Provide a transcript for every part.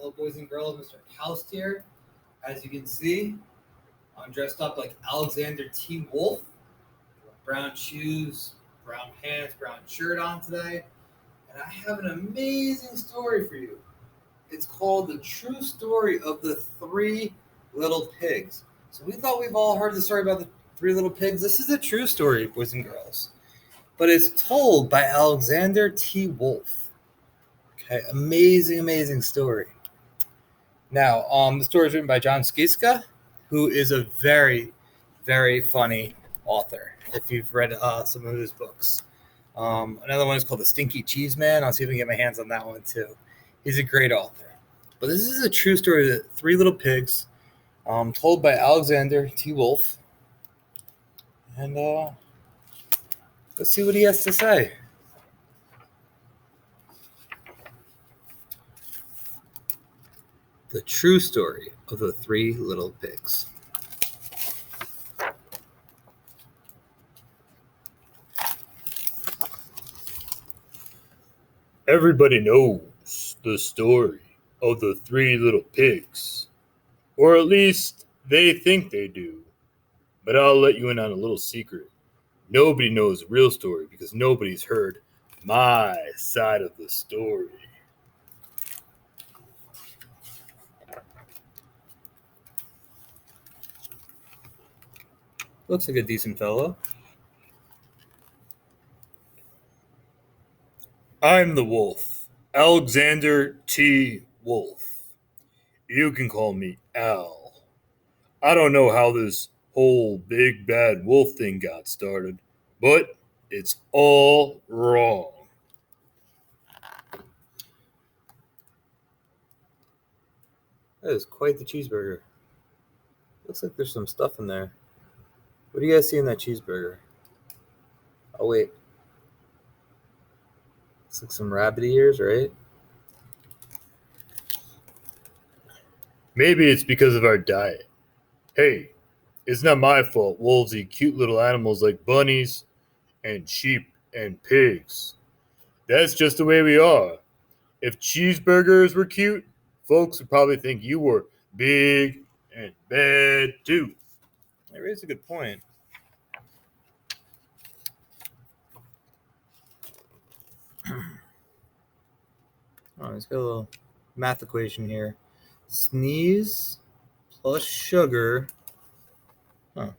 Hello, boys and girls. Mr. House here. As you can see, I'm dressed up like Alexander T. Wolf. Brown shoes, brown pants, brown shirt on today. And I have an amazing story for you. It's called The True Story of the Three Little Pigs. So we thought we've all heard the story about the Three Little Pigs. This is a true story, boys and girls. But it's told by Alexander T. Wolf. Okay, amazing story. Now, the story is written by John Scieszka, who is a very, very funny author, if you've read some of his books. Another one is called The Stinky Cheese Man. I'll see if I can get my hands on that one, too. He's a great author. But this is a true story of the Three Little Pigs, told by Alexander T. Wolf. And let's see what he has to say. The True Story of the Three Little Pigs. Everybody knows the story of the Three Little Pigs, or at least they think they do. But I'll let you in on a little secret. Nobody knows the real story because nobody's heard my side of the story. Looks like a decent fellow. I'm the wolf, Alexander T. Wolf. You can call me Al. I don't know how this whole big bad wolf thing got started, but it's all wrong. That is quite the cheeseburger. Looks like there's some stuff in there. What do you guys see in that cheeseburger? Oh, wait. Looks like some rabbit ears, right? Maybe it's because of our diet. Hey, it's not my fault wolves eat cute little animals like bunnies and sheep and pigs. That's just the way we are. If cheeseburgers were cute, folks would probably think you were big and bad too. That raises a good point. Oh, it's got a little math equation here. Sneeze plus sugar. Huh.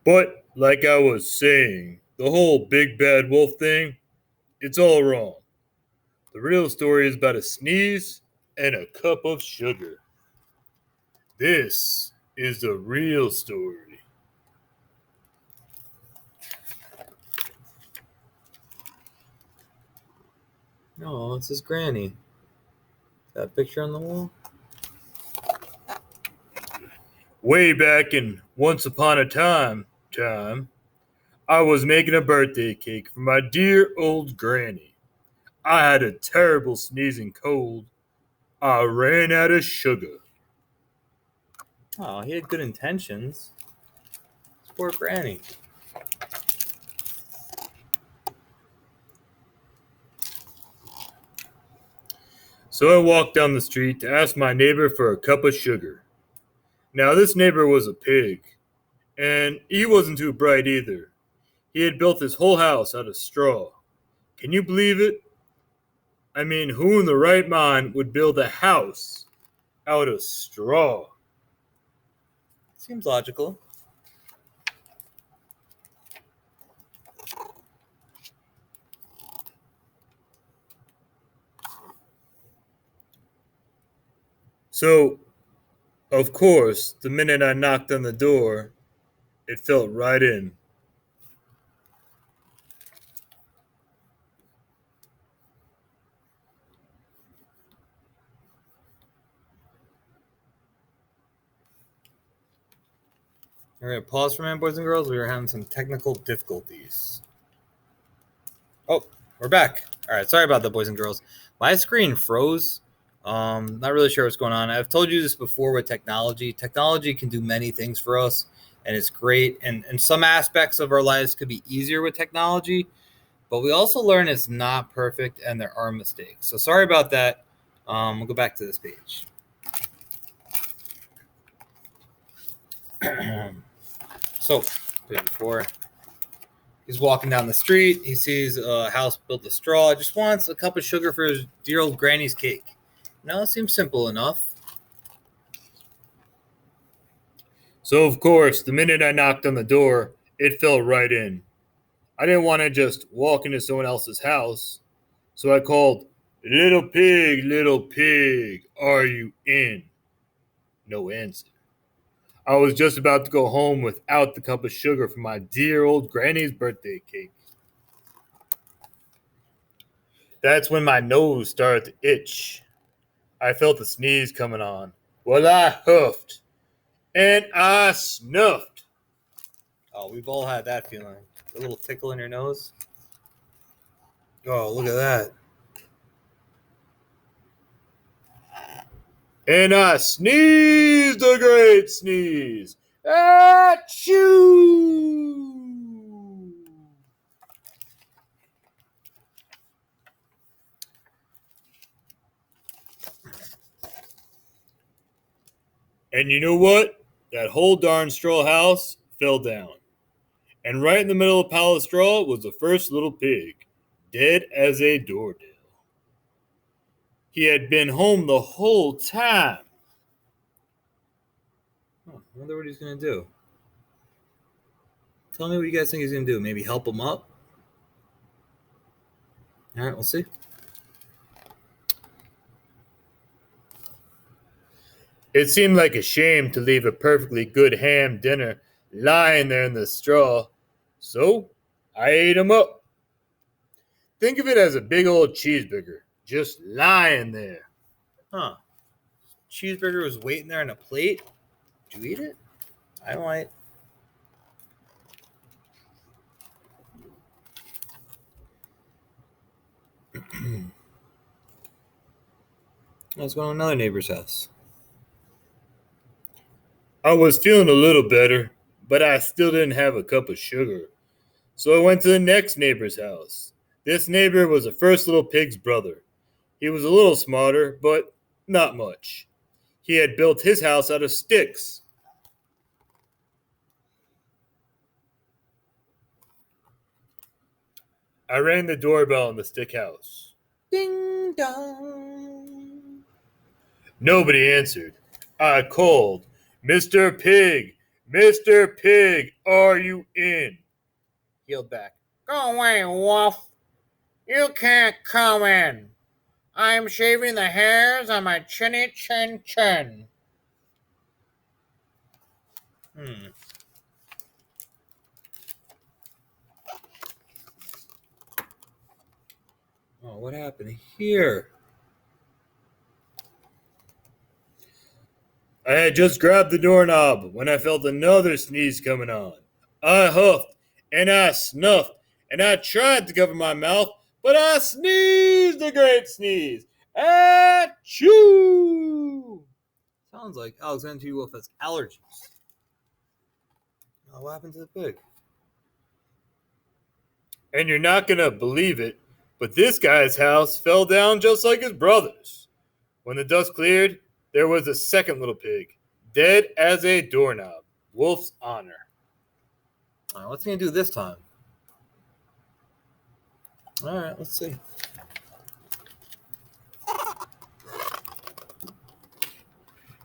But like I was saying, the whole big bad wolf thing, it's all wrong. The real story is about a sneeze and a cup of sugar. This is the real story. No, it's his granny. That picture on the wall? Way back in Once Upon a Time, I was making a birthday cake for my dear old granny. I had a terrible sneezing cold. I ran out of sugar. Oh, he had good intentions. Poor granny. So I walked down the street to ask my neighbor for a cup of sugar. Now, this neighbor was a pig, and he wasn't too bright either. He had built his whole house out of straw. Can you believe it? I mean, who in the right mind would build a house out of straw? Seems logical. So, of course, the minute I knocked on the door, it felt right in. We're going to pause for a minute, boys and girls. We were having some technical difficulties. Oh, we're back. All right, sorry about that, boys and girls. My screen froze. Not really sure what's going on. I've told you this before with technology. Technology can do many things for us, and it's great. And some aspects of our lives could be easier with technology, but we also learn it's not perfect and there are mistakes. So sorry about that. We'll go back to this page. So, page 4. He's walking down the street. He sees a house built of straw. Just wants a cup of sugar for his dear old granny's cake. Now, it seems simple enough. So, of course, the minute I knocked on the door, it fell right in. I didn't want to just walk into someone else's house. So I called, little pig, are you in? No answer. I was just about to go home without the cup of sugar for my dear old granny's birthday cake. That's when my nose started to itch. I felt a sneeze coming on. Well, I huffed and I snuffed. Oh, we've all had that feeling. A little tickle in your nose. Oh, look at that. And I sneezed a great sneeze. Achoo! And you know what? That whole darn straw house fell down. And right in the middle of a pile of straw was the first little pig, dead as a doornail. He had been home the whole time. I wonder what he's going to do. Tell me what you guys think he's going to do. Maybe help him up? All right, we'll see. It seemed like a shame to leave a perfectly good ham dinner lying there in the straw, so I ate him up. Think of it as a big old cheeseburger, just lying there. Huh. Cheeseburger was waiting there on a plate. Did you eat it? I might. Let's go to another neighbor's house. I was feeling a little better, but I still didn't have a cup of sugar. So I went to the next neighbor's house. This neighbor was the first little pig's brother. He was a little smarter, but not much. He had built his house out of sticks. I rang the doorbell in the stick house. Ding dong. Nobody answered. I called, Mr. Pig, are you in? He yelled back, "Go away, wolf. You can't come in. I'm shaving the hairs on my chinny chin chin." Oh, what happened here? I had just grabbed the doorknob when I felt another sneeze coming on. I huffed and I snuffed and I tried to cover my mouth, but I sneezed a great sneeze. Achoo! Sounds like Alexander T. Wolf has allergies. Oh, what happened to the pig? And you're not going to believe it, but this guy's house fell down just like his brother's. When the dust cleared, there was a second little pig, dead as a doorknob. Wolf's honor. All right, what's he going to do this time? All right, let's see.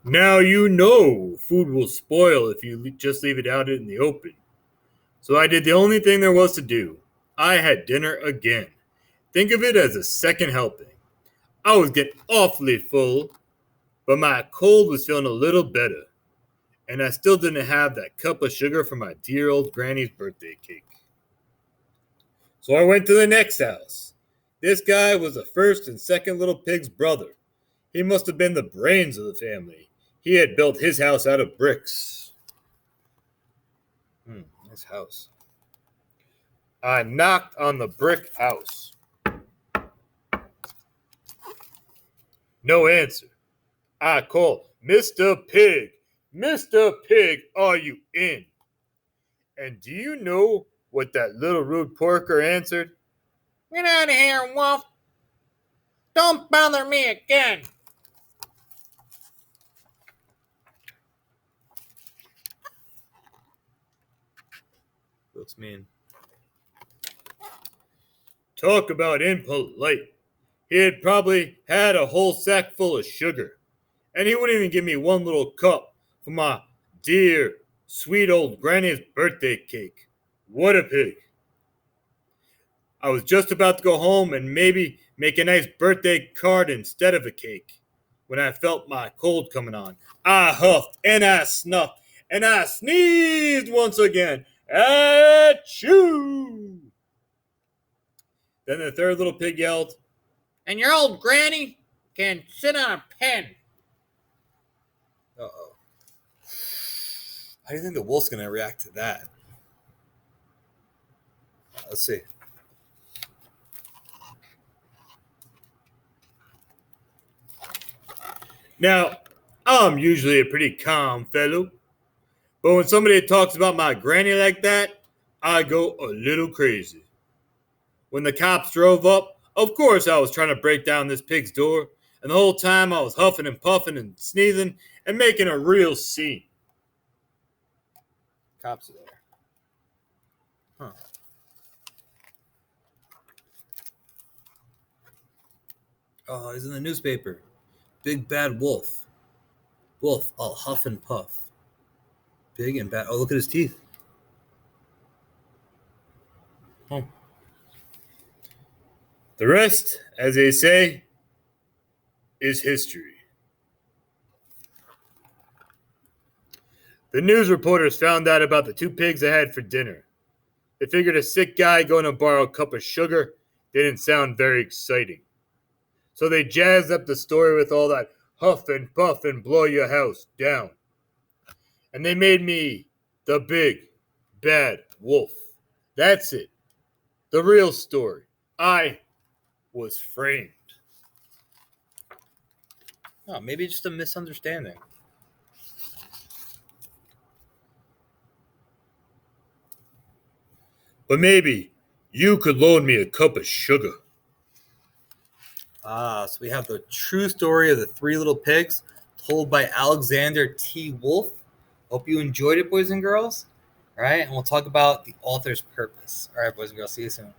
Now you know food will spoil if you just leave it out in the open. So I did the only thing there was to do. I had dinner again. Think of it as a second helping. I was getting awfully full, but my cold was feeling a little better. And I still didn't have that cup of sugar for my dear old granny's birthday cake. So I went to the next house. This guy was the first and second little pig's brother. He must have been the brains of the family. He had built his house out of bricks. Nice house. I knocked on the brick house. No answer. I called, Mr. Pig, are you in? And do you know what that little rude porker answered? Get out of here, wolf. Don't bother me again. Looks mean. Talk about impolite. He had probably had a whole sack full of sugar, and he wouldn't even give me one little cup for my dear, sweet old granny's birthday cake. What a pig. I was just about to go home and maybe make a nice birthday card instead of a cake when I felt my cold coming on. I huffed and I snuffed and I sneezed once again. Achoo! Then the third little pig yelled, "And your old granny can sit on a pen." Uh-oh. How do you think the wolf's going to react to that? Let's see. Now, I'm usually a pretty calm fellow, but when somebody talks about my granny like that, I go a little crazy. When the cops drove up, of course I was trying to break down this pig's door, and the whole time I was huffing and puffing and sneezing and making a real scene. Cops are there. Huh. Oh, he's in the newspaper. Big bad wolf. Wolf, all huff and puff. Big and bad. Oh, look at his teeth. Oh. The rest, as they say, is history. The news reporters found out about the two pigs I had for dinner. They figured a sick guy going to borrow a cup of sugar didn't sound very exciting. So they jazzed up the story with all that huff and puff and blow your house down. And they made me the big, bad wolf. That's it. The real story. I was framed. Oh, maybe just a misunderstanding. But maybe you could loan me a cup of sugar. So we have the true story of the three little pigs told by Alexander T. Wolf. Hope you enjoyed it, boys and girls. All right, and we'll talk about the author's purpose. All right, boys and girls, see you soon.